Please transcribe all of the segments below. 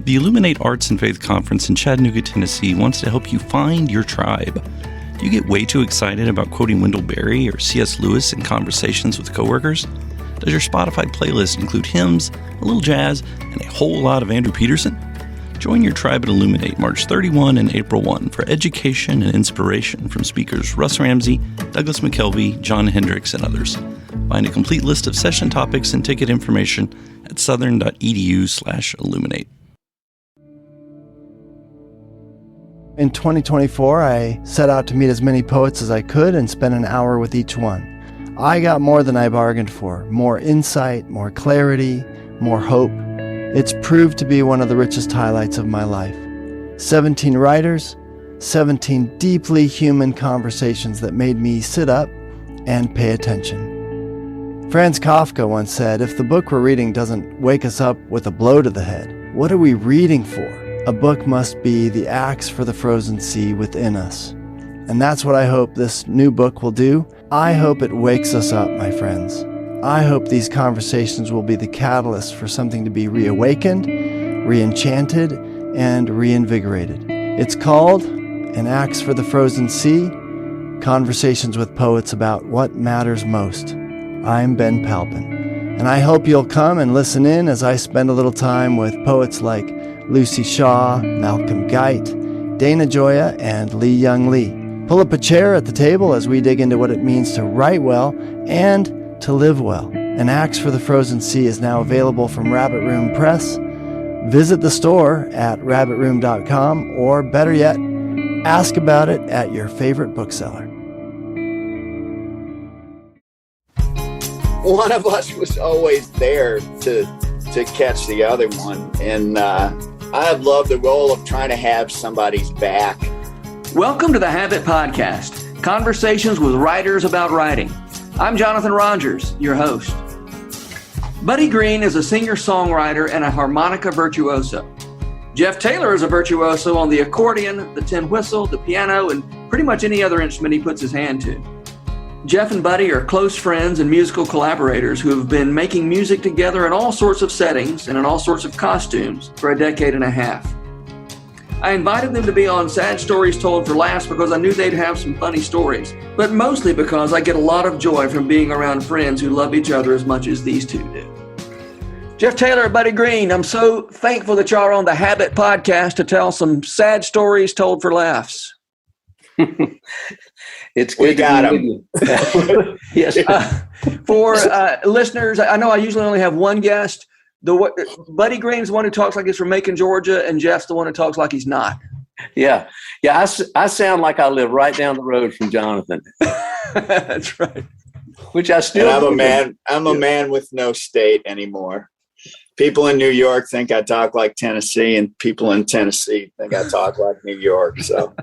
The Illuminate Arts and Faith Conference in Chattanooga, Tennessee wants to help you find your tribe. Do you get way too excited about quoting Wendell Berry or C.S. Lewis in conversations with coworkers? Does your Spotify playlist include hymns, a little jazz, and a whole lot of Andrew Peterson? Join your tribe at Illuminate March 31 and April 1 for education and inspiration from speakers Russ Ramsey, Douglas McKelvey, John Hendricks, and others. Find a complete list of session topics and ticket information at southern.edu/illuminate. In 2024, I set out to meet as many poets as I could and spend an hour with each one. I got more than I bargained for, more insight, more clarity, more hope. It's proved to be one of the richest highlights of my life. 17 writers, 17 deeply human conversations that made me sit up and pay attention. Franz Kafka once said, if the book we're reading doesn't wake us up with a blow to the head, what are we reading for? A book must be the axe for the frozen sea within us. And that's what I hope this new book will do. I hope it wakes us up, my friends. I hope these conversations will be the catalyst for something to be reawakened, re-enchanted, and reinvigorated. It's called An Axe for the Frozen Sea, Conversations with Poets About What Matters Most. I'm Ben Palpin, and I hope you'll come and listen in as I spend a little time with poets like Lucy Shaw, Malcolm Guite, Dana Gioia, and Lee Young Lee. Pull up a chair at the table as we dig into what it means to write well and to live well. An Axe for the Frozen Sea is now available from Rabbit Room Press. Visit the store at rabbitroom.com, or better yet, ask about it at your favorite bookseller. One of us was always there to catch the other one, and I've loved the role of trying to have somebody's back. Welcome to the Habit Podcast, conversations with writers about writing. I'm Jonathan Rogers, your host. Buddy Greene is a singer-songwriter and a harmonica virtuoso. Jeff Taylor is a virtuoso on the accordion, the tin whistle, the piano, and pretty much any other instrument he puts his hand to. Jeff and Buddy are close friends and musical collaborators who have been making music together in all sorts of settings and in all sorts of costumes for a decade and a half. I invited them to be on Sad Stories Told for Laughs because I knew they'd have some funny stories, but mostly because I get a lot of joy from being around friends who love each other as much as these two do. Jeff Taylor, Buddy Greene, I'm so thankful that y'all are on the Habit Podcast to tell some sad stories told for laughs. It's good. We got them. Yes. For listeners, I know I usually only have one guest. Buddy Greene's the one who talks like he's from Macon, Georgia, and Jeff's the one who talks like he's not. Yeah. I sound like I live right down the road from Jonathan. That's right. Which I still. And I'm a man with no state anymore. People in New York think I talk like Tennessee, and people in Tennessee think I talk like New York. So.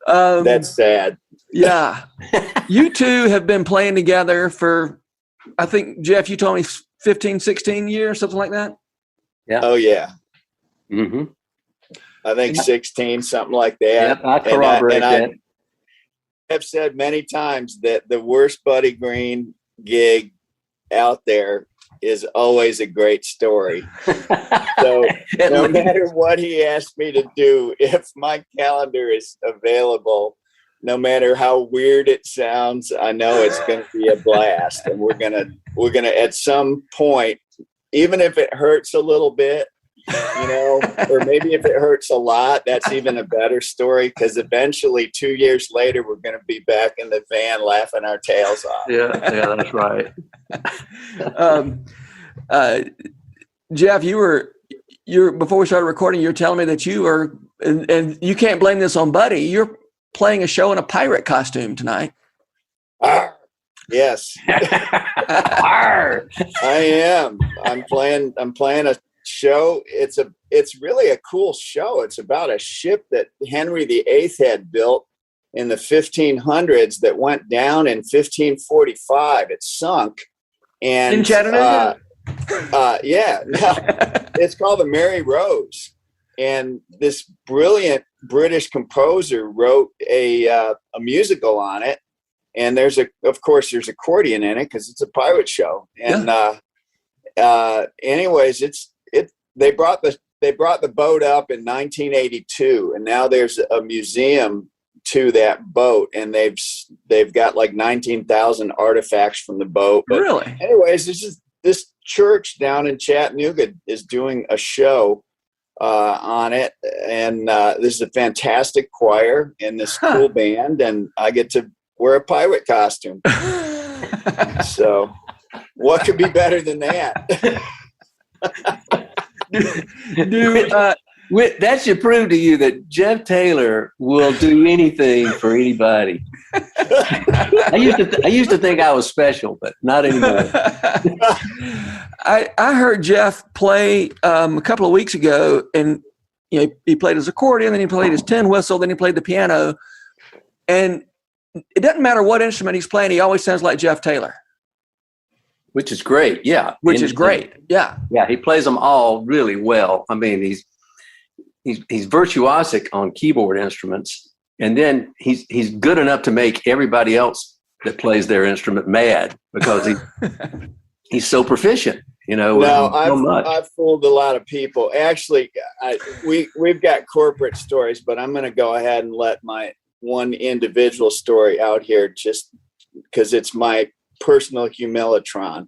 That's sad. Yeah. You two have been playing together for, I think, Jeff, you told me 15, 16 years, something like that? Yeah. Oh, yeah. Mm-hmm. I think 16, something like that. Yeah, I corroborate that. I have said many times that the worst Buddy Greene gig out there is always a great story. So no matter what he asked me to do, if my calendar is available, no matter how weird it sounds, I know it's going to be a blast. And we're going to at some point, even if it hurts a little bit, or maybe if it hurts a lot, that's even a better story, because eventually 2 years later, we're going to be back in the van laughing our tails off. Yeah, that's right. Jeff, you were before we started recording, you were telling me that you are, and you can't blame this on Buddy, you're playing a show in a pirate costume tonight. Yes. I am. I'm playing a show. It's really a cool show. It's about a ship that Henry VIII had built in the 1500s that went down in 1545. It sunk. And in Chattanooga? Yeah. It's called The Mary Rose. And this brilliant British composer wrote a musical on it. And there's accordion in it because it's a pirate show. And anyways, they brought the boat up in 1982, and now there's a museum to that boat, and they've got like 19,000 artifacts from the boat. But really? Anyways, this church down in Chattanooga is doing a show on it, and this is a fantastic choir and this cool band, and I get to wear a pirate costume. So what could be better than that? That should prove to you that Jeff Taylor will do anything for anybody. I used to think I was special, but not anymore. I heard Jeff play a couple of weeks ago, and he played his accordion, then he played his tin whistle, then he played the piano, and it doesn't matter what instrument he's playing, he always sounds like Jeff Taylor. Which is great, yeah. Which is great, yeah. Yeah, he plays them all really well. I mean, he's virtuosic on keyboard instruments, and then he's good enough to make everybody else that plays their instrument mad because he's so proficient. No, I've fooled a lot of people. Actually, we've got corporate stories, but I'm going to go ahead and let my one individual story out here just because it's my personal humilitron.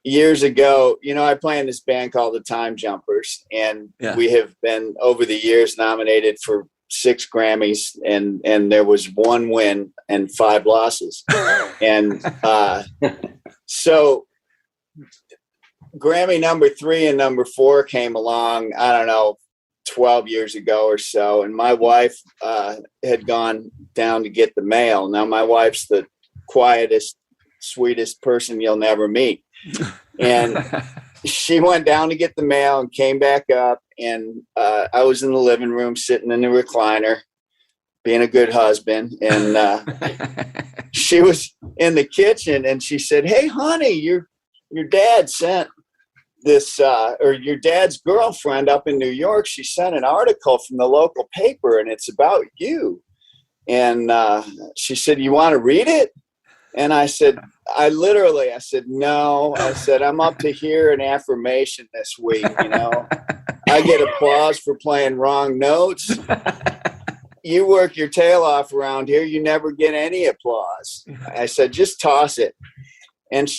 Years ago, I play in this band called the Time Jumpers, and we have been over the years nominated for 6 Grammys, and there was 1 win and 5 losses. And so Grammy number 3 and number 4 came along, I don't know, 12 years ago or so, and my wife had gone down to get the mail. Now my wife's the quietest, sweetest person you'll never meet, and she went down to get the mail and came back up, and I was in the living room sitting in the recliner being a good husband, and she was in the kitchen, and she said, "Hey honey, your dad sent this, or your dad's girlfriend up in New York, she sent an article from the local paper, and it's about you." And she said, "You want to read it?" And I said, I said, "No." I said, "I'm up to hear an affirmation this week. I get applause for playing wrong notes. You work your tail off around here. You never get any applause." I said, "Just toss it." And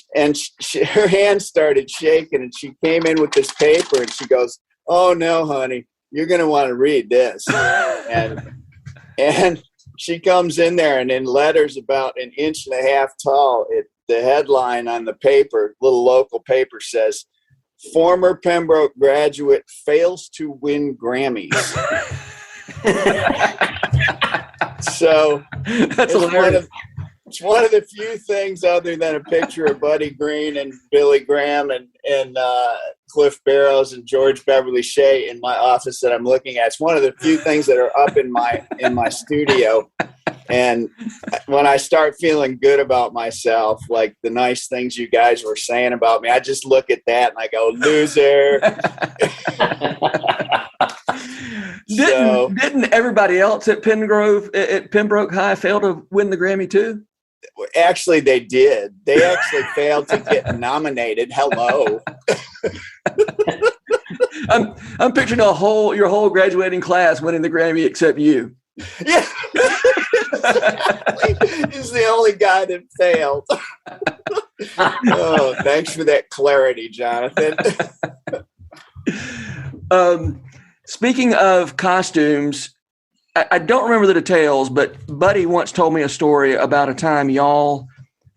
her hand started shaking, and she came in with this paper, and she goes, "Oh no, honey, you're going to want to read this." And she comes in there, and in letters about 1.5 inches tall, the headline on the paper, little local paper, says, "Former Pembroke graduate fails to win Grammys." So that's hilarious. It's one of the few things other than a picture of Buddy Greene and Billy Graham and Cliff Barrows and George Beverly Shea in my office that I'm looking at. It's one of the few things that are up in my studio. And when I start feeling good about myself, like the nice things you guys were saying about me, I just look at that and I go, "Loser." Didn't everybody else at Pembroke High fail to win the Grammy too? Actually, they did. They actually failed to get nominated. Hello. I'm picturing your whole graduating class winning the Grammy except you. Yeah. He's the only guy that failed. Oh, thanks for that clarity, Jonathan. Speaking of costumes, I don't remember the details, but Buddy once told me a story about a time y'all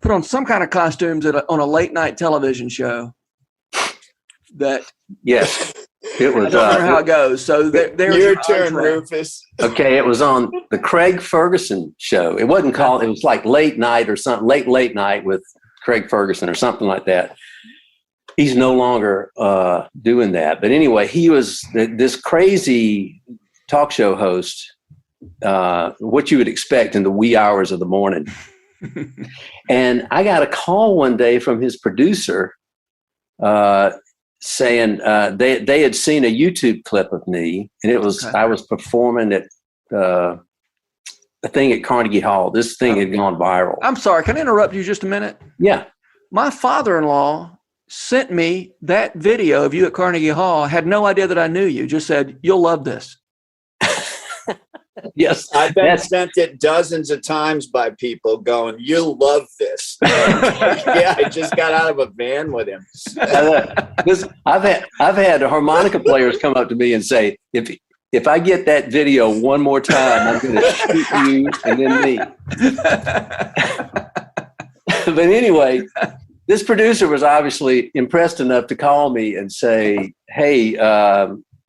put on some kind of costumes on a late night television show. Yes, it was. I don't remember how it goes. So there's your turn, Rufus. Okay, it was on the Craig Ferguson show. It wasn't called. It was like late night or something. Late night with Craig Ferguson or something like that. He's no longer doing that. But anyway, he was this crazy talk show host, what you would expect in the wee hours of the morning. And I got a call one day from his producer saying they had seen a YouTube clip of me, and it was I was performing at a thing at Carnegie Hall. This thing had gone viral. I'm sorry, can I interrupt you just a minute? Yeah. My father-in-law sent me that video of you at Carnegie Hall, had no idea that I knew you, just said, "You'll love this." Yes. I've been sent it dozens of times by people going, "You'll love this." Yeah, I just got out of a van with him. I've had harmonica players come up to me and say, if I get that video one more time, I'm going to shoot you and then me. But anyway, this producer was obviously impressed enough to call me and say, "Hey,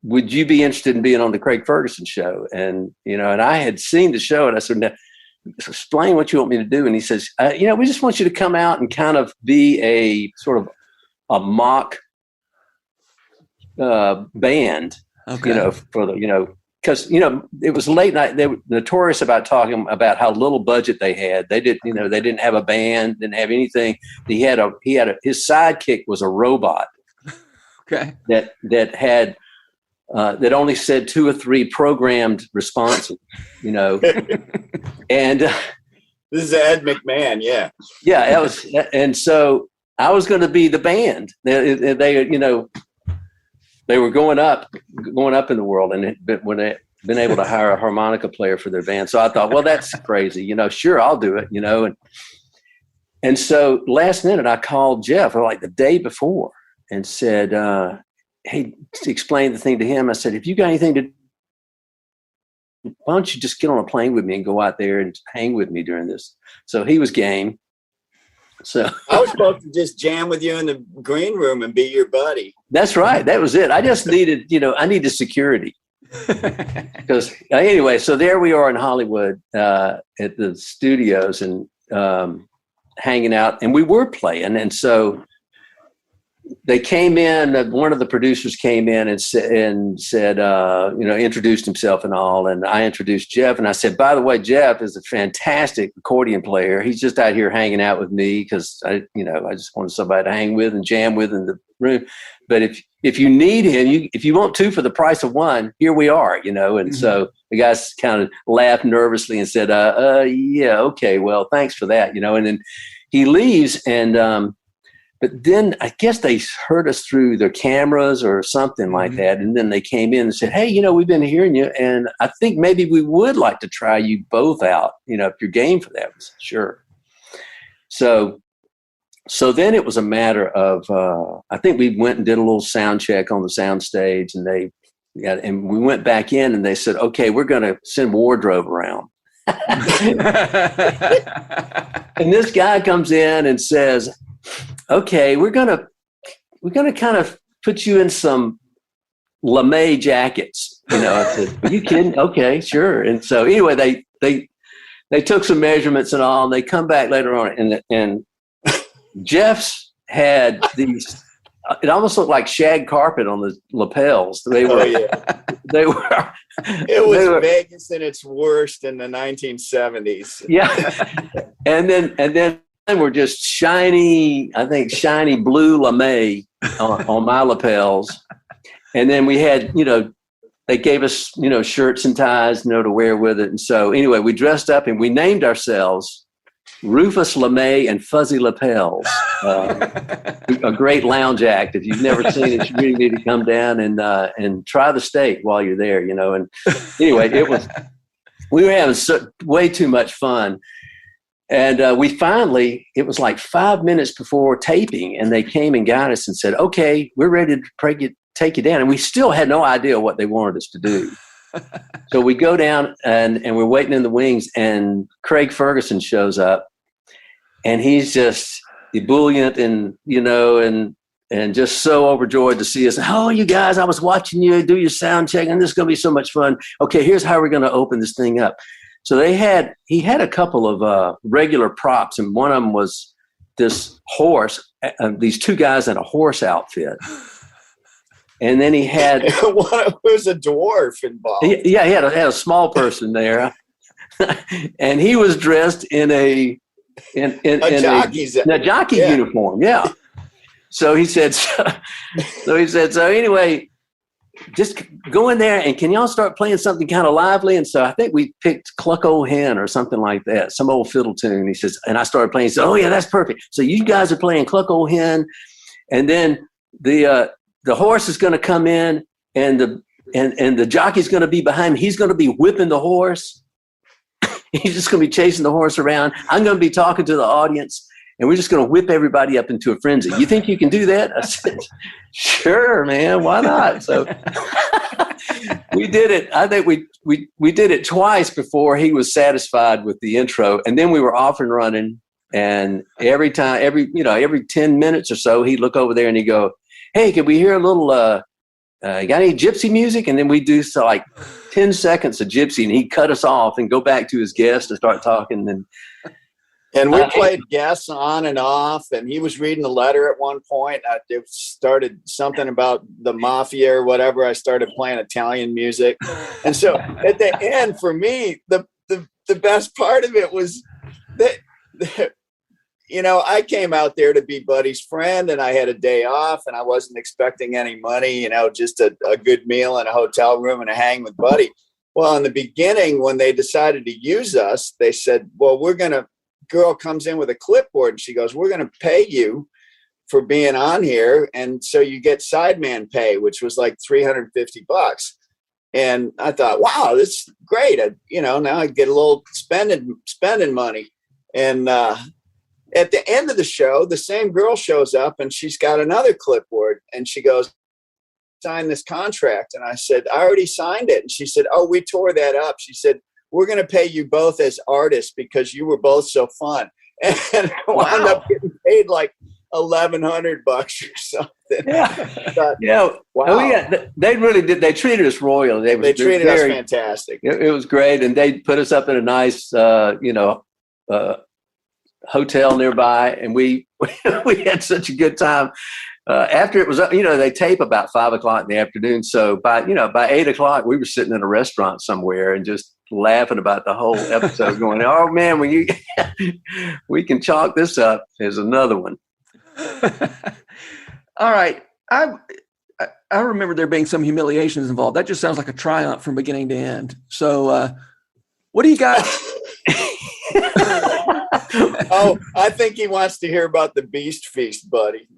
would you be interested in being on the Craig Ferguson show?" And, and I had seen the show, and I said, "Now, explain what you want me to do." And he says, "We just want you to come out and kind of be a sort of a mock band, okay. for the, because, it was late night. They were notorious about talking about how little budget they had. They didn't have a band, didn't have anything. His sidekick was a robot. Okay. That had, that only said 2 or 3 programmed responses, and this is Ed McMahon. Yeah. Yeah. That was, and so I was going to be the band. They were going up in the world, and when they been able to hire a harmonica player for their band. So I thought, well, that's crazy. Sure, I'll do it, and so last minute I called Jeff like the day before and said, "Hey," explained the thing to him. I said, "If you got anything to, why don't you just get on a plane with me and go out there and hang with me during this?" So he was game. So I was supposed to just jam with you in the green room and be your buddy. That's right. That was it. I just needed, I needed security. Because anyway, so there we are in Hollywood at the studios and hanging out, and we were playing. And so they came in, one of the producers came in and said, introduced himself and all. And I introduced Jeff, and I said, "By the way, Jeff is a fantastic accordion player. He's just out here hanging out with me because I just wanted somebody to hang with and jam with in the room. But if you need him, if you want 2 for the price of 1, here we are, And mm-hmm. So the guys kind of laughed nervously and said, yeah, okay, well, thanks for that, And then he leaves, and but then I guess they heard us through their cameras or something like that. And then they came in and said, "Hey, we've been hearing you, and I think maybe we would like to try you both out, if you're game for that." I said, "Sure." So then it was a matter of, I think we went and did a little sound check on the sound stage, and and we went back in and they said, "Okay, we're going to send wardrobe around." And this guy comes in and says, "Okay, we're gonna kind of put you in some lame jackets." I said, "Are you kidding?" "Okay, sure." And so anyway, they took some measurements and all, and they come back later on, and Jeff's had these. It almost looked like shag carpet on the lapels. They were. They were. It was Vegas in its worst in the 1970s. Yeah, and then. Were just shiny blue lame on my lapels. And then we had, they gave us, shirts and ties, to wear with it. And so anyway, we dressed up and we named ourselves Rufus LeMay and Fuzzy Lapels. A great lounge act. If you've never seen it, you really need to come down and try the steak while you're there, And anyway, we were having way too much fun. And we finally, it was like 5 minutes before taping, and they came and got us and said, "Okay, we're ready to take you down." And we still had no idea what they wanted us to do. So we go down and we're waiting in the wings, and Craig Ferguson shows up, and he's just ebullient and, and just so overjoyed to see us. "Oh, you guys, I was watching you do your sound check, and this is going to be so much fun. Okay, here's how we're going to open this thing up." So he had a couple of regular props, and one of them was this horse, these 2 guys in a horse outfit. And then he had was a dwarf involved. He had a small person there, and he was dressed in a jockey uniform. Yeah. So he said. So anyway. Just go in there, and can y'all start playing something kind of lively? And so I think we picked Cluck Old Hen or something like that, some old fiddle tune. He says, and I started playing. He said, "Oh yeah, that's perfect." So you guys are playing Cluck Old Hen, And then the horse is going to come in, and the jockey's going to be behind him. He's going to be whipping the horse. He's just going to be chasing the horse around. I'm going to be talking to the audience, and we're just going to whip everybody up into a frenzy. You think you can do that? I said, sure, man. Why not? So we did it. I think we did it twice before he was satisfied with the intro, and then we were off and running. And every 10 minutes or so, he'd look over there and he'd go, hey, can we hear a little, you got any gypsy music? And then we do like 10 seconds of gypsy, and he'd cut us off and go back to his guest and start talking. And we played guests on and off, and he was reading a letter at one point. It started something about the mafia or whatever. I started playing Italian music. And so at the end, for me, the best part of it was that, I came out there to be Buddy's friend, and I had a day off, and I wasn't expecting any money, just a good meal in a hotel room and a hang with Buddy. Well, in the beginning, when they decided to use us, they said, well, girl comes in with a clipboard, and she goes, we're going to pay you for being on here. And so you get sideman pay, which was like $350. And I thought, wow, this is great. Now I get a little spending money. And, at the end of the show, the same girl shows up, and she's got another clipboard, and she goes, sign this contract. And I said, I already signed it. And she said, oh, we tore that up. She said, we're going to pay you both as artists because you were both so fun. And I wound up getting paid like $1,100 or something. Yeah. Thought, wow. Oh, yeah. They really did. They treated us royally. They treated us fantastic. It was great. And they put us up in a nice, hotel nearby, and we had such a good time. After it was up, they tape about 5:00 in the afternoon. So by 8:00, we were sitting in a restaurant somewhere and just laughing about the whole episode, going, "Oh man, we can chalk this up as another one." All right, I remember there being some humiliations involved. That just sounds like a triumph from beginning to end. So, what do you got? Oh, I think he wants to hear about the Beast Feast, Buddy.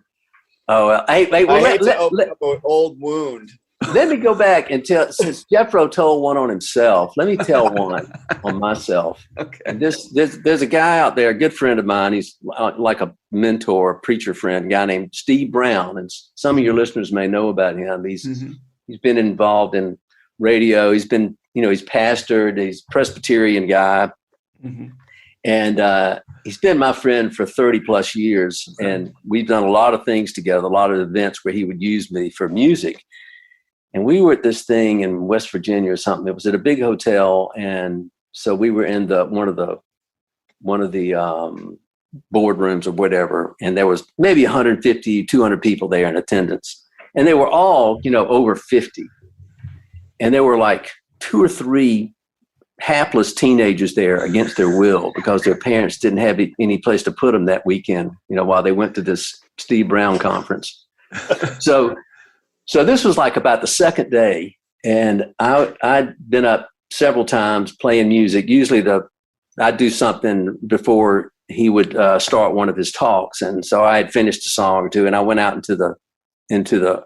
Oh, hey, wait, well, I hate to open up an old wound. Let me go back and tell, since Jeffro told one on himself, let me tell one on myself. Okay. And there's a guy out there, a good friend of mine. He's like a mentor, a preacher friend, a guy named Steve Brown. And some of your listeners may know about him. He's been involved in radio. He's been, he's pastored. He's a Presbyterian guy. Mm-hmm. And he's been my friend for 30 plus years. And we've done a lot of things together, a lot of events where he would use me for music. And we were at this thing in West Virginia or something. It was at a big hotel. And so we were in one of the boardrooms or whatever. And there was maybe 150, 200 people there in attendance. And they were all, over 50. And there were like 2 or 3 hapless teenagers there against their will because their parents didn't have any place to put them that weekend, while they went to this Steve Brown conference. So this was like about the second day, and I'd been up several times playing music. Usually I'd do something before he would start one of his talks. And so I had finished a song or two, and I went out into the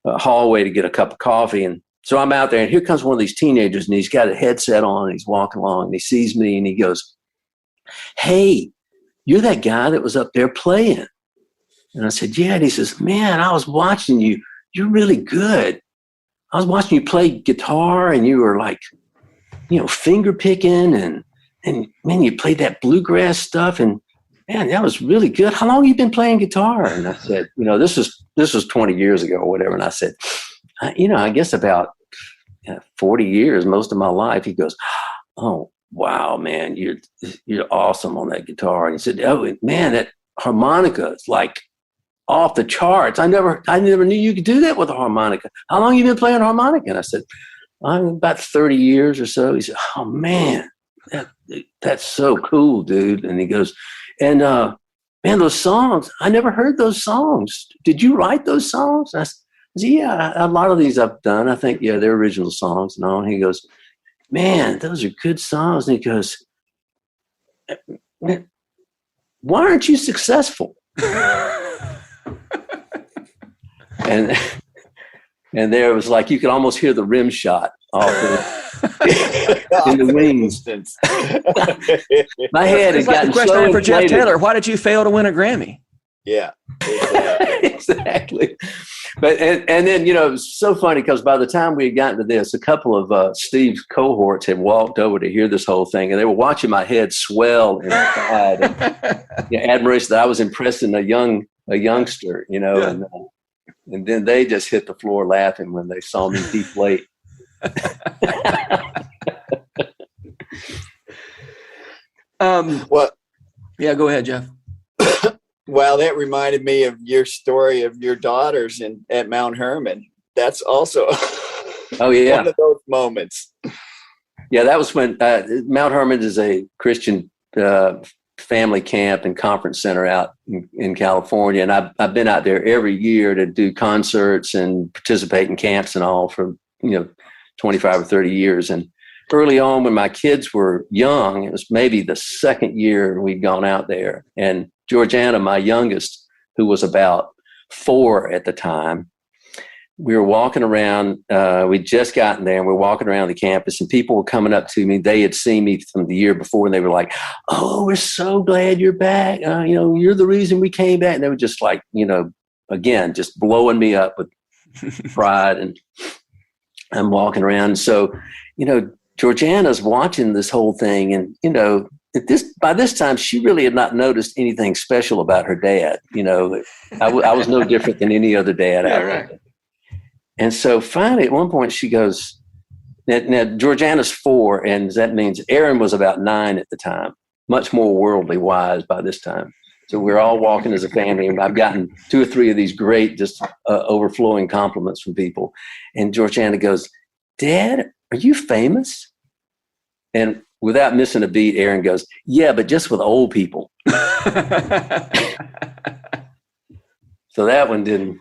hallway to get a cup of coffee. And so I'm out there, and here comes one of these teenagers, and he's got a headset on, and he's walking along, and he sees me, and he goes, "Hey, you're that guy that was up there playing." And I said, "Yeah." And he says, "Man, I was watching you. You're really good. I was watching you play guitar, and you were like, finger picking, and man, you played that bluegrass stuff, and man, that was really good. How long have you been playing guitar?" And I said, this was 20 years ago or whatever. And I said, I guess about 40 years, most of my life. He goes, "Oh, wow, man, you're awesome on that guitar." And he said, "Oh, man, that harmonica is like off the charts. I never knew you could do that with a harmonica. How long have you been playing harmonica?" And I said, "About 30 years or so." He said, "Oh, man, that's so cool, dude." And he goes, "And man, those songs, I never heard those songs. Did you write those songs?" And I said, "Yeah, a lot of these I've done. I think, they're original songs and all." And he goes, "Man, those are good songs." And he goes, "Why aren't you successful?" and there was like, you could almost hear the rim shot off in the wings. My head had gotten the question so for Jeff inflated. Taylor. Why did you fail to win a Grammy? Yeah, exactly. But and then, you know, it was so funny because by the time we had gotten to this, a couple of Steve's cohorts had walked over to hear this whole thing, and they were watching my head swell inside, and admiration that I was impressing a youngster, you know, and then they just hit the floor laughing when they saw me deflate. Well, yeah, go ahead, Jeff. Well, that reminded me of your story of your daughters at Mount Hermon. That's also one of those moments. Yeah, that was when Mount Hermon is a Christian family camp and conference center out in California. And I've been out there every year to do concerts and participate in camps and all for, 25 or 30 years. And early on when my kids were young, it was maybe the second year we'd gone out there. And Georgiana, my youngest, who was about 4 at the time, we were walking around. We'd just gotten there and we're walking around the campus and people were coming up to me. They had seen me from the year before and they were like, "Oh, we're so glad you're back. You're the reason we came back." And they were just like, again, just blowing me up with pride. And I'm walking around. So, Georgiana's watching this whole thing and, by this time, she really had not noticed anything special about her dad. I was no different than any other dad out there. And so finally, at one point, she goes, now Georgiana's 4, and that means Aaron was about 9 at the time, much more worldly wise by this time. So we're all walking as a family, and I've gotten 2 or 3 of these great, just overflowing compliments from people. And Georgiana goes, "Dad, are you famous?" And without missing a beat, Aaron goes, "Yeah, but just with old people." So that one didn't.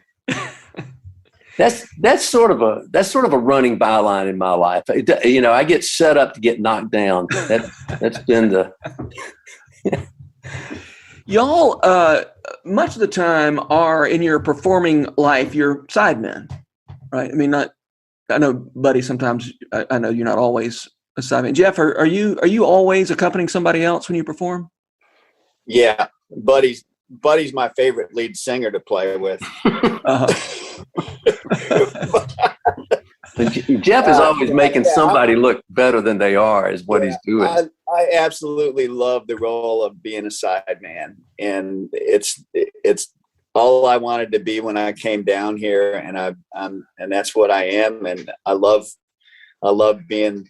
That's sort of a running byline in my life. I get set up to get knocked down. That's been the. Y'all, much of the time are in your performing life, you're sidemen, right? I mean, I know, Buddy, sometimes I know you're not always a sideman. Jeff, are you always accompanying somebody else when you perform? Yeah, Buddy's my favorite lead singer to play with. Jeff is always making somebody look better than they are, is what he's doing. I absolutely love the role of being a sideman, and it's all I wanted to be when I came down here, and that's what I am, and I love being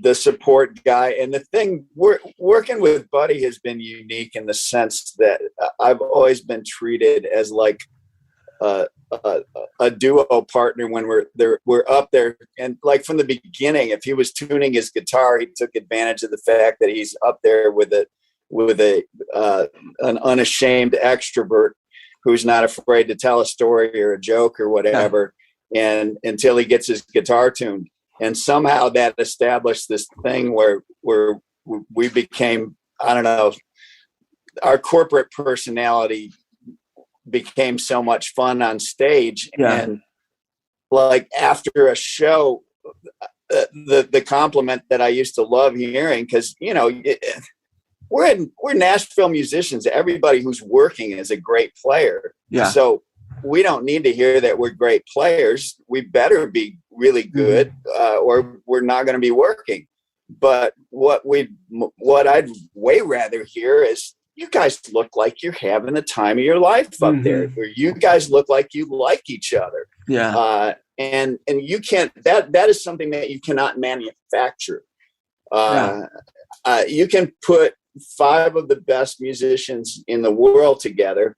the support guy. And the thing, working with Buddy has been unique in the sense that I've always been treated as like a duo partner when we're up there. And like from the beginning, if he was tuning his guitar, he took advantage of the fact that he's up there with an unashamed extrovert who's not afraid to tell a story or a joke or whatever, and until he gets his guitar tuned. And somehow that established this thing where we became, I don't know, our corporate personality became so much fun on stage. And like after a show, the compliment that I used to love hearing, because we're Nashville musicians. Everybody who's working is a great player. So we don't need to hear that we're great players. We better be really good, or we're not going to be working. But what I'd way rather hear is, you guys look like you're having the time of your life up there, where you guys look like you like each other. And you can't, that is something that you cannot manufacture. You can put 5 of the best musicians in the world together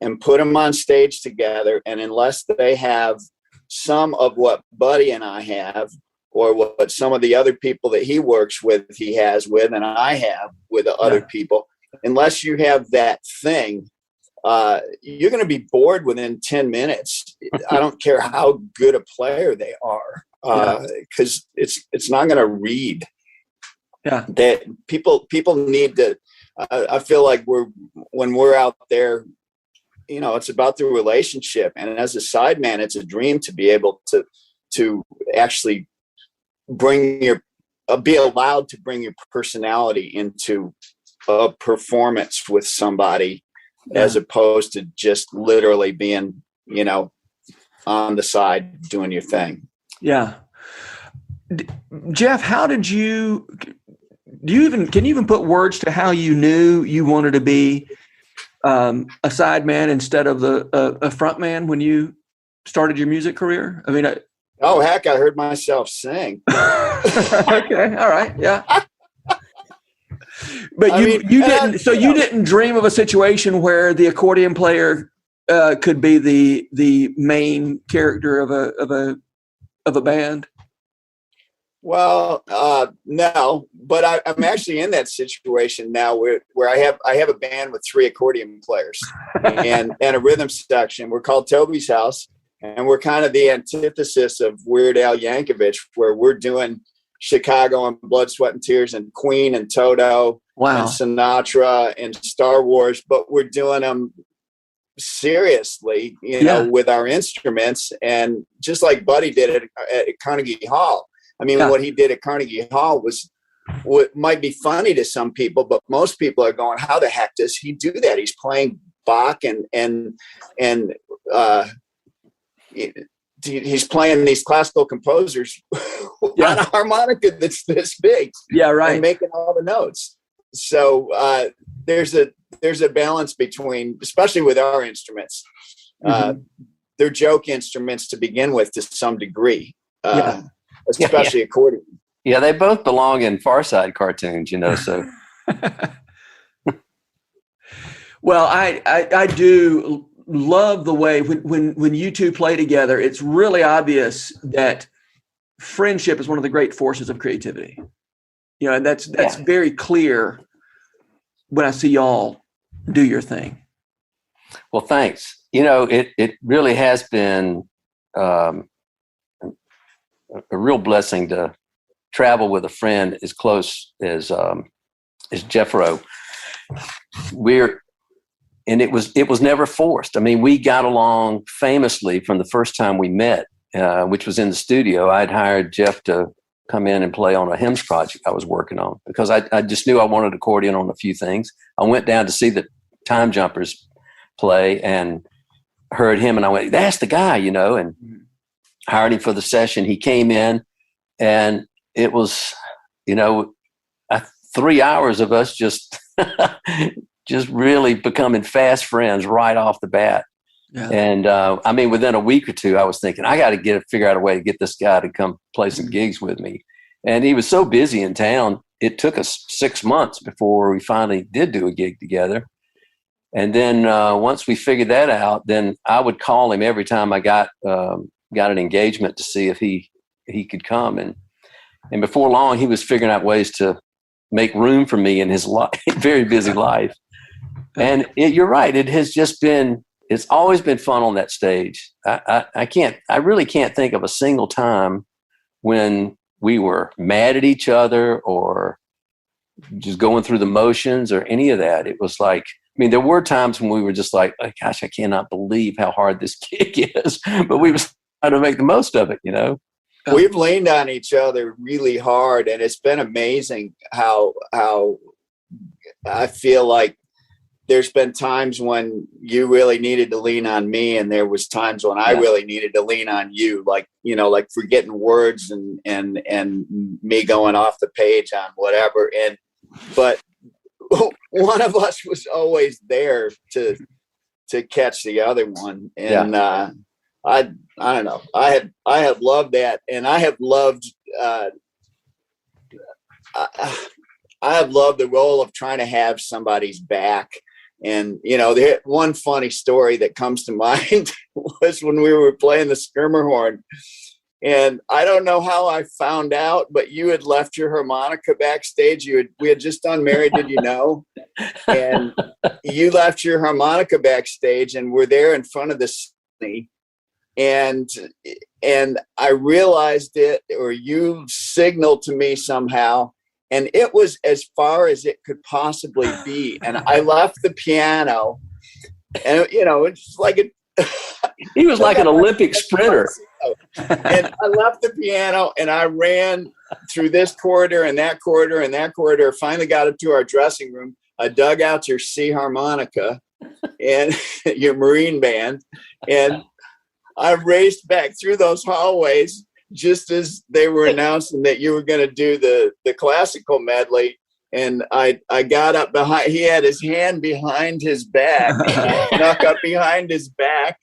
and put them on stage together, and unless they have some of what Buddy and I have, or what some of the other people that he works with, he has with, and I have with the other people, unless you have that thing, you're going to be bored within 10 minutes. I don't care how good a player they are, because it's not going to read. That people need to. I feel like when we're out there it's about the relationship. And as a sideman, it's a dream to be able to actually be allowed to bring your personality into a performance with somebody, as opposed to just literally being, on the side doing your thing. Yeah. Jeff, how did can you even put words to how you knew you wanted to be a sideman instead of a frontman when you started your music career? I mean, oh heck, I heard myself sing. Okay, all right, yeah. But you didn't. So you didn't dream of a situation where the accordion player could be the main character of a band. Well, no, but I'm actually in that situation now where I have a band with 3 accordion players and a rhythm section. We're called Toby's House, and we're kind of the antithesis of Weird Al Yankovic, where we're doing Chicago and Blood, Sweat and Tears and Queen and Toto and Sinatra and Star Wars, but we're doing them seriously, with our instruments, and just like Buddy did it at Carnegie Hall. I mean, what he did at Carnegie Hall was what might be funny to some people, but most people are going, how the heck does he do that? He's playing Bach and he's playing these classical composers on a harmonica that's this big. Yeah, right. And making all the notes. So there's a balance between, especially with our instruments, they're joke instruments to begin with to some degree. Especially accordion. Yeah, they both belong in Far Side cartoons, so. Well, I do love the way when you two play together, it's really obvious that friendship is one of the great forces of creativity. And that's very clear when I see y'all do your thing. Well, thanks. It really has been a real blessing to travel with a friend as close as Jeffro. It was never forced. I mean, we got along famously from the first time we met, which was in the studio. I'd hired Jeff to come in and play on a hymns project I was working on because I just knew I wanted accordion on a few things. I went down to see the Time Jumpers play and heard him, and I went, that's the guy, and hired him for the session. He came in, and it was, 3 hours of us just really becoming fast friends right off the bat. Yeah. And within a week or two, I was thinking, I got to figure out a way to get this guy to come play some gigs with me. And he was so busy in town, it took us 6 months before we finally did do a gig together. And then once we figured that out, then I would call him every time I got an engagement to see if he could come. And before long, he was figuring out ways to make room for me in his very busy life. And you're right. It has just been, it's always been fun on that stage. I really can't think of a single time when we were mad at each other or just going through the motions or any of that. It was like, there were times when we were just like, oh, gosh, I cannot believe how hard this gig is, but we were trying to make the most of it, We've leaned on each other really hard, and it's been amazing how I feel like there's been times when you really needed to lean on me, and there was times when I really needed to lean on you, like forgetting words and me going off the page on whatever. But one of us was always there to catch the other one, and I don't know. I have loved that, and I have loved the role of trying to have somebody's back. And the one funny story that comes to mind was when we were playing the Skirmerhorn, and I don't know how I found out, but you had left your harmonica backstage. We had just done Married Did You Know? And you left your harmonica backstage, and we're there in front of the symphony. And I realized it, or you signaled to me somehow, and it was as far as it could possibly be. And I left the piano, And it's like he was like an Olympic sprinter. And I left the piano and I ran through this corridor and that corridor and that corridor. Finally got up to our dressing room. I dug out your C harmonica and your Marine band, and I raced back through those hallways just as they were announcing that you were going to do the classical medley. And I got up behind. He had his hand behind his back, snuck up behind his back,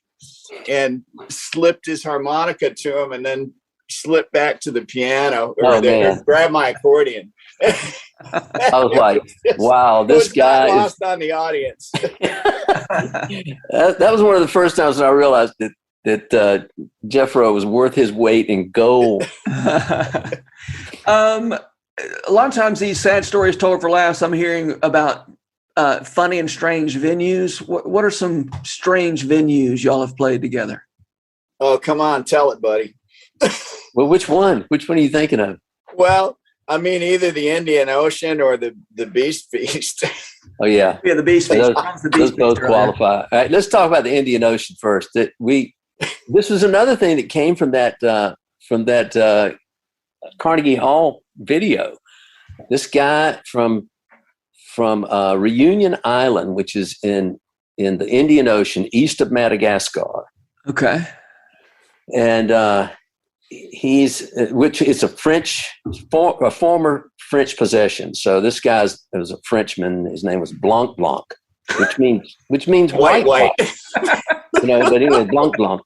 and slipped his harmonica to him, and then slipped back to the piano or grabbed my accordion. I was like, wow, this guy is lost on the audience. That was one of the first times that I realized that Jeffro was worth his weight in gold. A lot of times these sad stories told for laughs, I'm hearing about funny and strange venues. What are some strange venues y'all have played together? Oh, come on, tell it, buddy. Well, which one? Which one are you thinking of? Well, I mean, either the Indian Ocean or the Beast Feast. Oh, yeah. Yeah, the Beast Feast. Those both qualify. All right, let's talk about the Indian Ocean first. This was another thing that came from that Carnegie Hall video. This guy from Reunion Island, which is in the Indian Ocean, east of Madagascar. Okay. And which is a former French possession. So this was a Frenchman. His name was Blanc Blanc, which means white. But anyway, Blanc Blanc.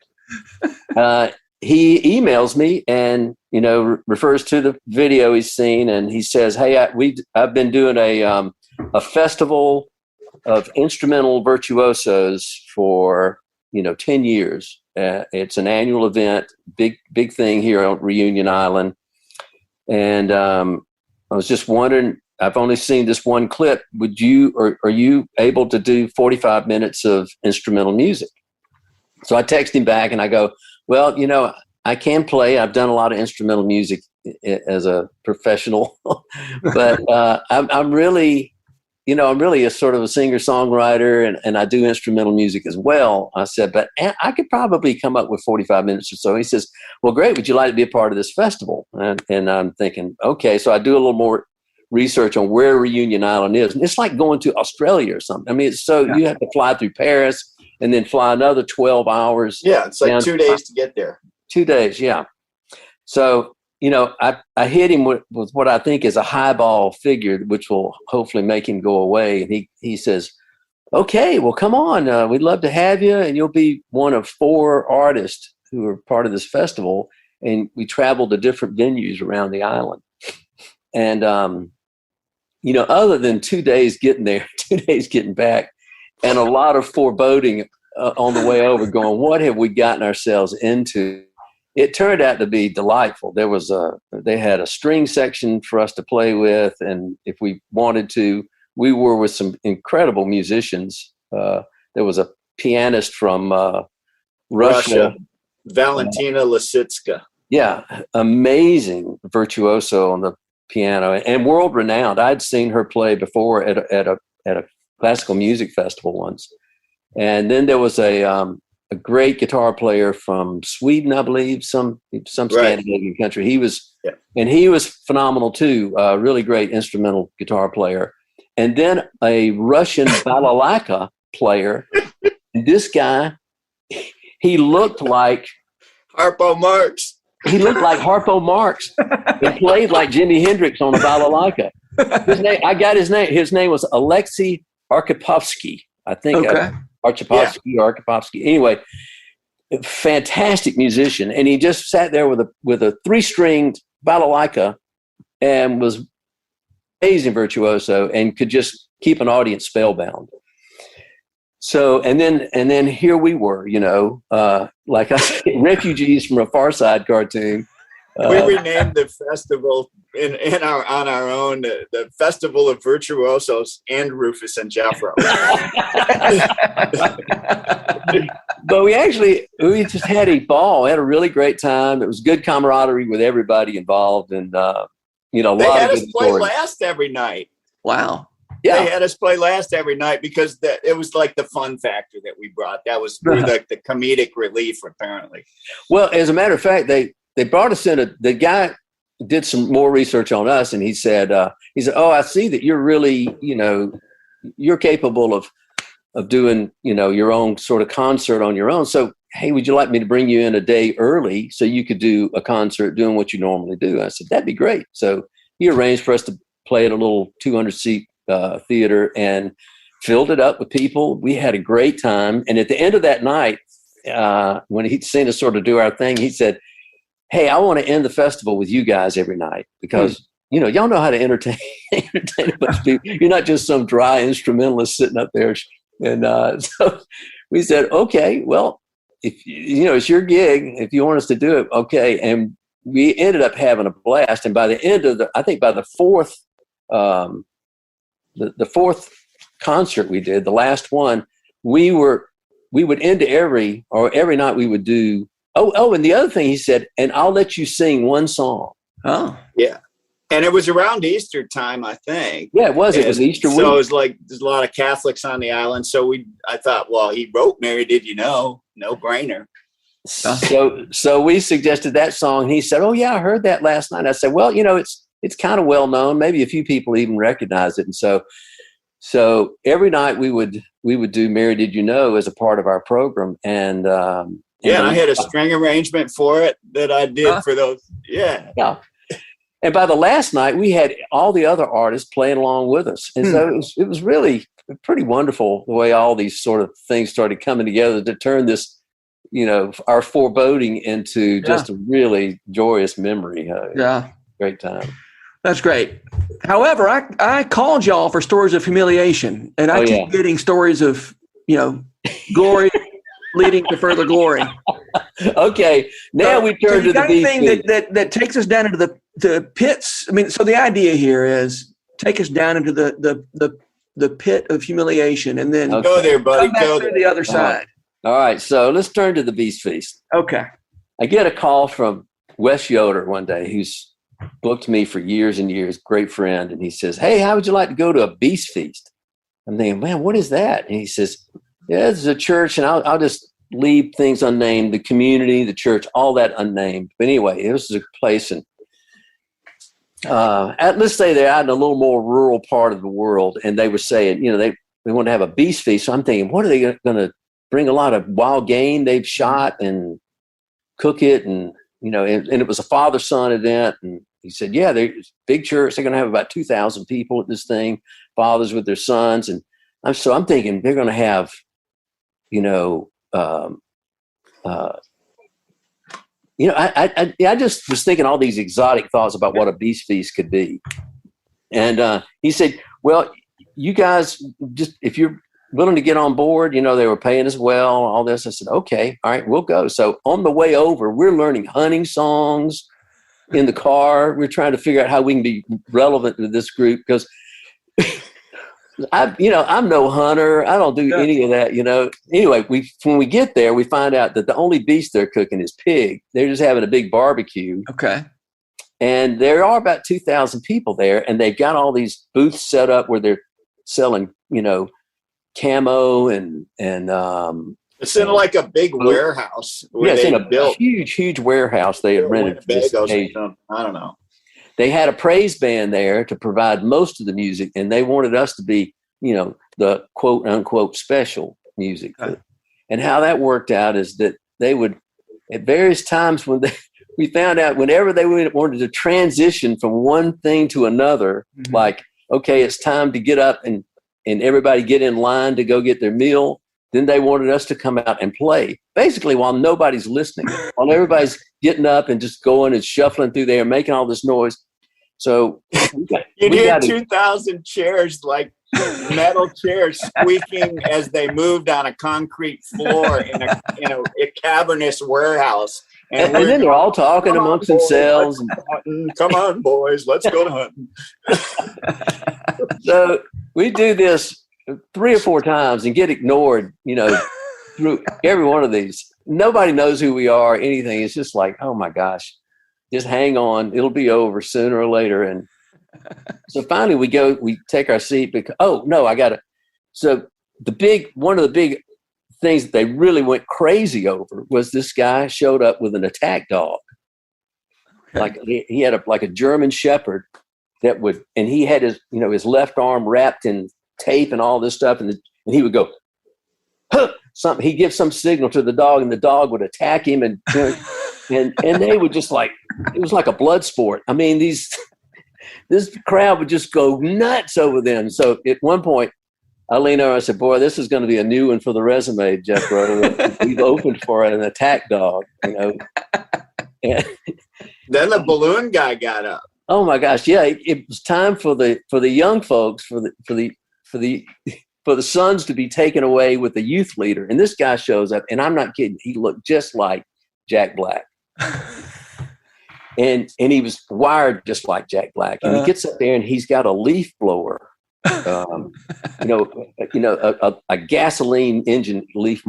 He emails me and refers to the video he's seen, and he says, "Hey, I've been doing a festival of instrumental virtuosos for 10 years. It's an annual event, big thing here on Reunion Island, and I was just wondering. I've only seen this one clip. Are you able to do 45 minutes of instrumental music?" So I text him back and I go, "Well, I can play. I've done a lot of instrumental music as a professional, but I'm really a sort of a singer-songwriter, and I do instrumental music as well." I said, "But I could probably come up with 45 minutes or so." He says, "Well, great. Would you like to be a part of this festival?" And I'm thinking, okay. So I do a little more research on where Reunion Island is. And it's like going to Australia or something. I mean, you have to fly through Paris and then fly another 12 hours. Yeah, it's like 2 days to get there. 2 days, yeah. So, I hit him with what I think is a highball figure, which will hopefully make him go away. And he says, "Okay, well, come on. We'd love to have you. And you'll be one of 4 artists who are part of this festival." And we traveled to different venues around the island. And, other than 2 days getting there, 2 days getting back, and a lot of foreboding on the way over, going, what have we gotten ourselves into? It turned out to be delightful. They had a string section for us to play with, and if we wanted to, we were with some incredible musicians. There was a pianist from Russia, Valentina Lisitska. Yeah, amazing virtuoso on the piano and world renowned. I'd seen her play before at a classical music festival once, and then there was a great guitar player from Sweden, I believe, some Scandinavian country. He was phenomenal too. Really great instrumental guitar player, and then a Russian balalaika player. This guy, he looked like Harpo Marx. He looked like Harpo Marx. He played like Jimi Hendrix on a balalaika. I got his name. His name was Alexei Archipovsky. I think. Okay. Archipovsky. Anyway, fantastic musician, and he just sat there with a 3-stringed balalaika, and was amazing virtuoso, and could just keep an audience spellbound. So, and then here we were, like I said, refugees from a Far Side cartoon. We renamed the festival on our own, the Festival of Virtuosos and Rufus and Jeffro. But we just had a ball. We had a really great time. It was good camaraderie with everybody involved, and a they lot had of us good play stories. last every night. Wow. They had us play last every night because it was like the fun factor that we brought. That was the comedic relief, apparently. Well, as a matter of fact, they brought us in. The guy did some more research on us, and he said, "Oh, I see that you're really, you're capable of doing, your own sort of concert on your own. So, hey, would you like me to bring you in a day early so you could do a concert doing what you normally do?" I said, "That'd be great." So he arranged for us to play at a little 200-seat theater and filled it up with people. We had a great time. And at the end of that night, when he'd seen us sort of do our thing, he said, "Hey, I want to end the festival with you guys every night because, y'all know how to entertain a bunch of people. You're not just some dry instrumentalist sitting up there." And so we said, "Okay, well, if it's your gig, if you want us to do it, okay." And we ended up having a blast. And by the end of the fourth, the fourth concert we did, the last one, we would end every night we would do. Oh, and the other thing he said, "And I'll let you sing one song." Oh, yeah. And it was around Easter time, I think. Yeah, it was. It was Easter week. So it was like there's a lot of Catholics on the island. So I thought, well, he wrote "Mary, Did You Know?" No brainer. So we suggested that song. He said, "Oh yeah, I heard that last night." I said, "Well, it's kind of well known. Maybe a few people even recognize it." And so every night we would do "Mary, Did You Know" as a part of our program. And and I had a string arrangement for it that I did for those. Yeah. Yeah. And by the last night, we had all the other artists playing along with us. And so it was really pretty wonderful the way all these sort of things started coming together to turn this, our foreboding into just a really joyous memory. Great time. That's great. However, I called y'all for stories of humiliation, and I keep getting stories of, glory leading to further glory. Okay, now we turn to the thing that takes us down into the pits. I mean, so the idea here is take us down into the pit of humiliation, and then go there, buddy. Come back through the other side. All right, so let's turn to the Beast Feast. Okay. I get a call from Wes Yoder one day, who's booked me for years and years, great friend, and he says, "Hey, how would you like to go to a Beast Feast?" I'm thinking, man, what is that? And he says, "Yeah, this is a church, and I'll just leave things unnamed, the community, the church, all that unnamed. But anyway, this is a place, and let's say they're out in a little more rural part of the world, and they were saying, they want to have a Beast Feast. So I'm thinking, what are they going to bring? A lot of wild game they've shot and cook it, and and it was a father-son event. And he said, yeah, there's big church. They're going to have about 2,000 people at this thing, fathers with their sons. And I'm thinking they're going to have, I just was thinking all these exotic thoughts about what a Beast Feast could be. And he said, well, you guys, just if you're willing to get on board, they were paying as well, all this. I said, okay, all right, we'll go. So on the way over, we're learning hunting songs in the car. We're trying to figure out how we can be relevant to this group because I'm no hunter. I don't do any of that, Anyway, when we get there, we find out that the only beast they're cooking is pig. They're just having a big barbecue. Okay. And there are about 2,000 people there, and they've got all these booths set up where they're selling, camo and it's in like a big warehouse. It's in a huge warehouse they had rented for this occasion. I don't know. They had a praise band there to provide most of the music, and they wanted us to be, the quote unquote special music. Okay. And how that worked out is that they would, at various times we found out whenever they wanted to transition from one thing to another, like, okay, it's time to get up and everybody get in line to go get their meal. Then they wanted us to come out and play, basically while nobody's listening, while everybody's getting up and just going and shuffling through there and making all this noise. So you need 2,000 chairs, like metal chairs, squeaking as they moved on a concrete floor in a cavernous warehouse. And then they're all talking amongst themselves. Come on, boys, let's go hunting. So we do this 3 or 4 times and get ignored, through every one of these. Nobody knows who we are, anything. It's just like, oh my gosh, just hang on. It'll be over sooner or later. And So finally we take our seat because, so one of the big things that they really went crazy over was this guy showed up with an attack dog. Okay. Like he had a German Shepherd and he had his left arm wrapped in tape and all this stuff. And he would go, huh, something. He'd give some signal to the dog and the dog would attack him. And, and they would just it was like a blood sport. I mean, this crowd would just go nuts over them. So at one point, I leaned over and I said, boy, this is going to be a new one for the resume, Jeff Brother. We've opened for an attack dog, And then the balloon guy got up. Oh my gosh. Yeah. It was time for the young folks, for the sons to be taken away with the youth leader. And this guy shows up, and I'm not kidding. He looked just like Jack Black. And he was wired just like Jack Black. And he gets up there and he's got a leaf blower, a gasoline engine leaf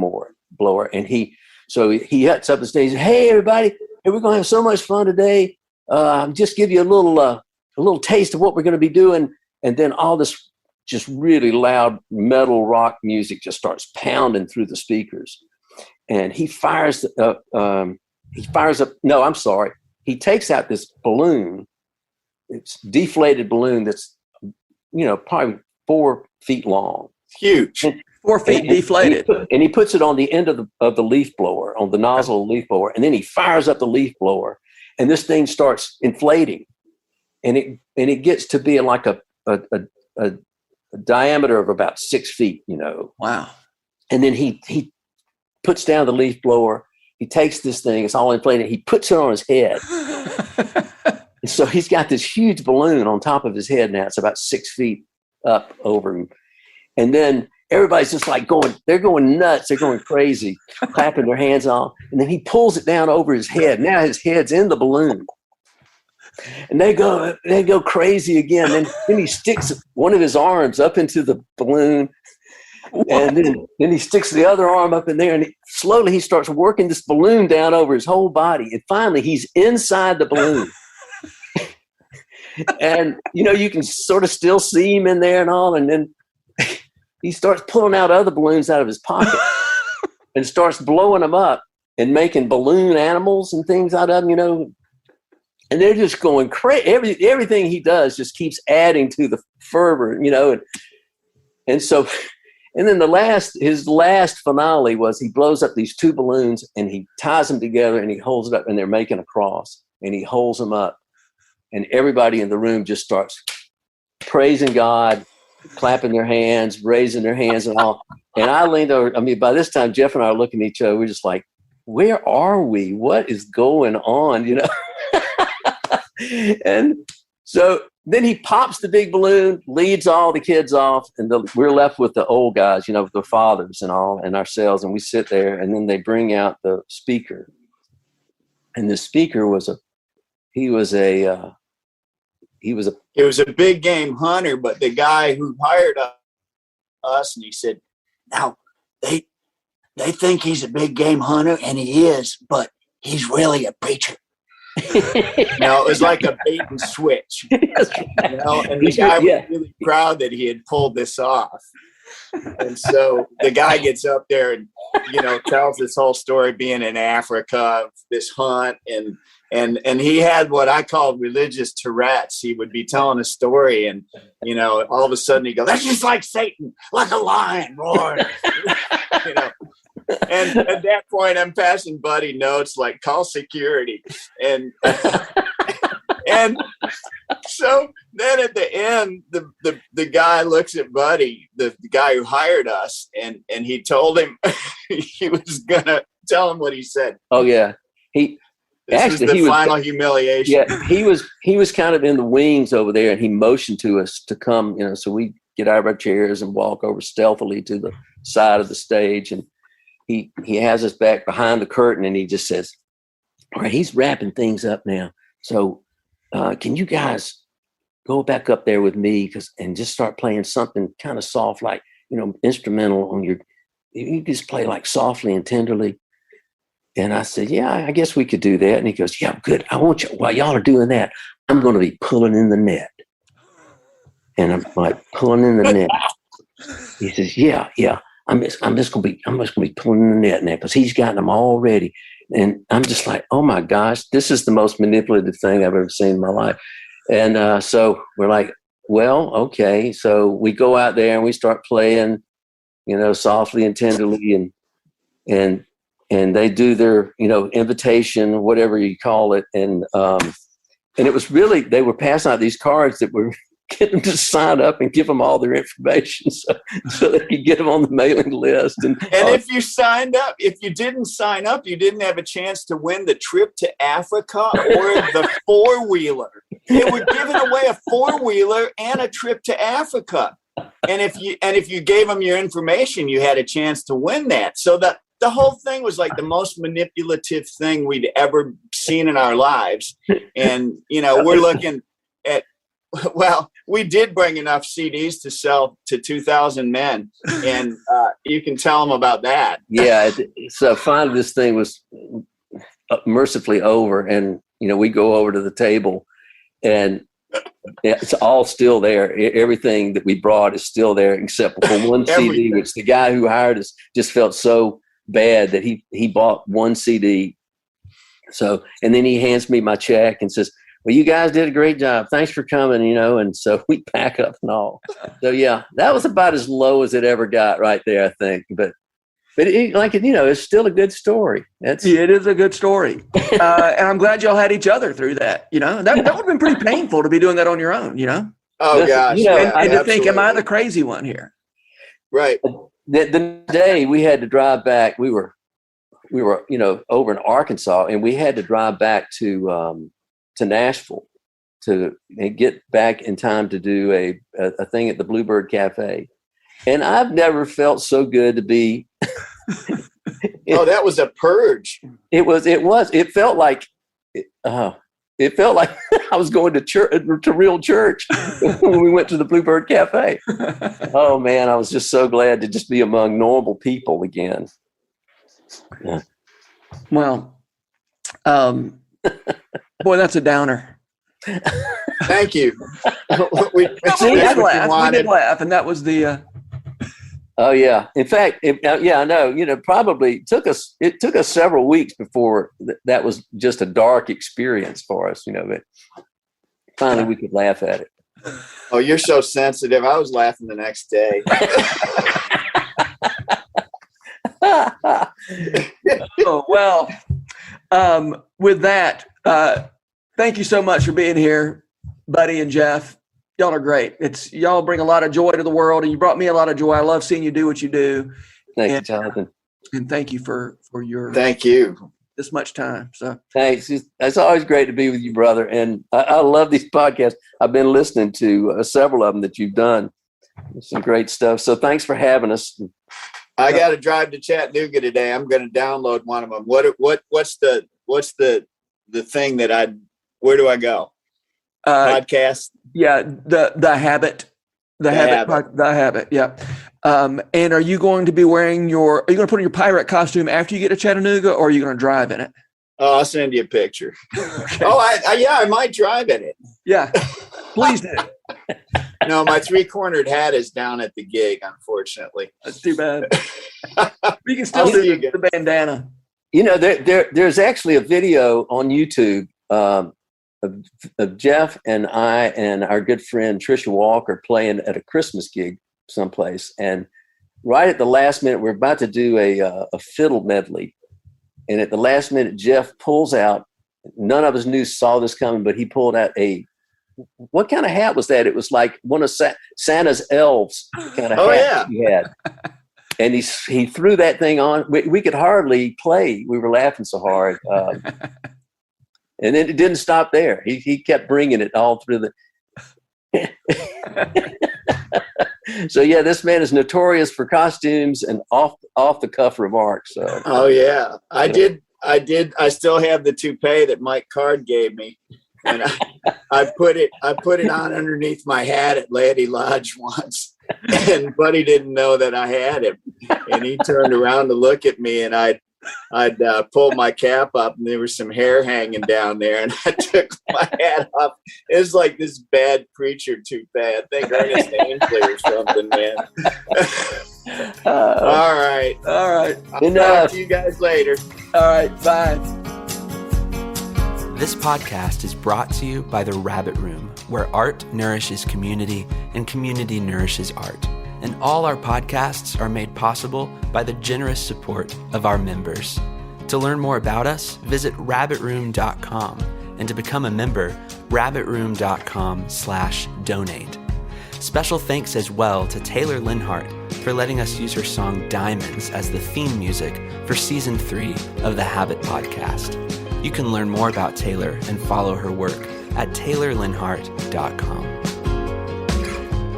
blower. And he huts up the stage. Hey, everybody! Hey, we're gonna have so much fun today. Just give you a little taste of what we're going to be doing. And then all this just really loud metal rock music just starts pounding through the speakers. And he fires up. No, I'm sorry. He takes out this balloon. It's a deflated balloon that's, probably 4 feet long. Huge. 4 feet deflated. And he puts it on the end of the leaf blower, on the nozzle of the leaf blower. And then he fires up the leaf blower, and this thing starts inflating. And it gets to be like a diameter of about 6 feet, Wow. And then he puts down the leaf blower. He takes this thing, it's all inflated. He puts it on his head. And so he's got this huge balloon on top of his head now. It's about 6 feet up over him. And then everybody's just they're going nuts. They're going crazy, clapping their hands off. And then he pulls it down over his head. Now his head's in the balloon. And they go crazy again. Then he sticks one of his arms up into the balloon. What? And then he sticks the other arm up in there, and slowly he starts working this balloon down over his whole body. And finally, he's inside the balloon. And, you can sort of still see him in there and all. And then he starts pulling out other balloons out of his pocket and starts blowing them up and making balloon animals and things out of them, And they're just going crazy. Everything he does just keeps adding to the fervor, And so... And then his last finale was he blows up these 2 balloons and he ties them together and he holds it up, and they're making a cross, and he holds them up, and everybody in the room just starts praising God, clapping their hands, raising their hands and all. And I leaned over. I mean, by this time, Jeff and I are looking at each other. We're just like, where are we? What is going on? And so then he pops the big balloon, leads all the kids off, and we're left with the old guys, with their fathers and all, and ourselves, and we sit there, and then they bring out the speaker. And the speaker was a big game hunter, but the guy who hired us, and he said, now they think he's a big game hunter, and he is, but he's really a preacher. It was like a bait and switch. And the guy was really proud that he had pulled this off. And so the guy gets up there and tells this whole story being in Africa, this hunt, and he had what I called religious Tourette's. He would be telling a story, and all of a sudden he goes, "That's just like Satan, like a lion roaring." And at that point, I'm passing Buddy notes like, "Call security," and so then at the end, the guy looks at Buddy, the guy who hired us, and he told him he was gonna tell him what he said. Oh yeah, This was the final humiliation. Yeah, he was kind of in the wings over there, and he motioned to us to come. So we get out of our chairs and walk over stealthily to the side of the stage, and he has us back behind the curtain, and he just says, all right, he's wrapping things up now. So can you guys go back up there with me and just start playing something kind of soft, like, instrumental on you just play like softly and tenderly. And I said, yeah, I guess we could do that. And he goes, yeah, good. I want you, while y'all are doing that, I'm going to be pulling in the net. And I'm like pulling in the net. He says, yeah. I'm just gonna be pulling in the net now because he's gotten them all ready. And I'm just like, oh my gosh, this is the most manipulative thing I've ever seen in my life. And so we're like, well, okay. So we go out there and we start playing, softly and tenderly, and they do their, invitation, whatever you call it. And it was really, they were passing out these cards that were get them to sign up and give them all their information so they could get them on the mailing list. And if you signed up, if you didn't sign up, you didn't have a chance to win the trip to Africa or the 4-wheeler. They were giving away a 4-wheeler and a trip to Africa. And if you gave them your information, you had a chance to win that. So the whole thing was like the most manipulative thing we'd ever seen in our lives. And, we're looking at, well, we did bring enough CDs to sell to 2,000 men, and you can tell them about that. Yeah. So finally, this thing was mercifully over, and we go over to the table, and it's all still there. Everything that we brought is still there, except for one CD, which the guy who hired us just felt so bad that he bought one CD. So, and then he hands me my check and says, well, you guys did a great job. Thanks for coming, and so we pack up and all. So, yeah, that was about as low as it ever got right there, I think. But it's still a good story. It is a good story. And I'm glad y'all had each other through that. That would have been pretty painful to be doing that on your own, Oh, gosh. And to think, am I the crazy one here? Right. The day we had to drive back, we were over in Arkansas, and we had to drive back to Nashville to get back in time to do a thing at the Bluebird Cafe. And I've never felt so good to be. That was a purge. It was. It felt like I was going to church, to real church when we went to the Bluebird Cafe. Oh man, I was just so glad to just be among normal people again. Yeah. Well, boy, that's a downer. Thank you. we did laugh, and that was the. Oh yeah. In fact, I know. Probably it took us several weeks before that was just a dark experience for us. But finally we could laugh at it. Oh, you're so sensitive. I was laughing the next day. Oh well. With that, thank you so much for being here, Buddy and Jeff. Y'all are great. Y'all bring a lot of joy to the world, and you brought me a lot of joy. I love seeing you do what you do. Thank you, Jonathan. And thank you for your thank you this much time. So thanks. It's always great to be with you, brother. And I love these podcasts. I've been listening to several of them that you've done. Some great stuff. So thanks for having us. I got to drive to Chattanooga today. I'm going to download one of them. What's the thing that where do I go? Podcast. Yeah. The habit. The habit. Yeah. And are you going to be wearing are you going to put on your pirate costume after you get to Chattanooga, or are you going to drive in it? Oh, I'll send you a picture. Okay. Oh, I might drive in it. Yeah. Please do. No, my 3-cornered hat is down at the gig, unfortunately. That's too bad. We can still do the bandana. There's actually a video on YouTube of Jeff and I and our good friend Trisha Walker playing at a Christmas gig someplace. And right at the last minute, we're about to do a fiddle medley. And at the last minute, Jeff pulls out, none of us saw this coming, but he pulled out what kind of hat was that? It was like one of Santa's elves kind of hat he had. And he threw that thing on. We could hardly play. We were laughing so hard. And then it didn't stop there. He kept bringing it all through So yeah, this man is notorious for costumes and off the cuff remarks. So. Oh yeah, I did. I still have the toupee that Mike Card gave me, and I put it on underneath my hat at Laddie Lodge once, and Buddy didn't know that I had it, and he turned around to look at me, and I I'd pull my cap up and there was some hair hanging down there, and I took my hat off. It was like this bad preacher tooth. I think Ernest Angley or something, man. All right. I'll talk to you guys later. All right, bye. This podcast is brought to you by The Rabbit Room, where art nourishes community and community nourishes art. And all our podcasts are made possible by the generous support of our members. To learn more about us, visit rabbitroom.com. And to become a member, rabbitroom.com/donate. Special thanks as well to Taylor Linhart for letting us use her song Diamonds as the theme music for Season 3 of the Habit Podcast. You can learn more about Taylor and follow her work at taylorlinhart.com.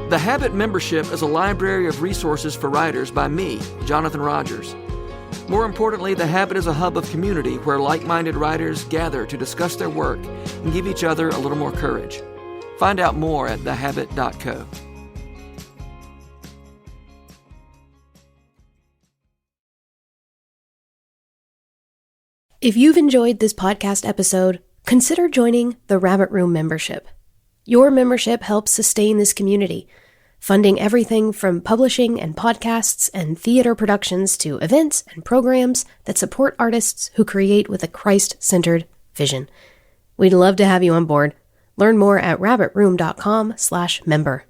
The Habit membership is a library of resources for writers by me, Jonathan Rogers. More importantly, The Habit is a hub of community where like-minded writers gather to discuss their work and give each other a little more courage. Find out more at thehabit.co. If you've enjoyed this podcast episode, consider joining the Rabbit Room membership. Your membership helps sustain this community, funding everything from publishing and podcasts and theater productions to events and programs that support artists who create with a Christ-centered vision. We'd love to have you on board. Learn more at rabbitroom.com/member.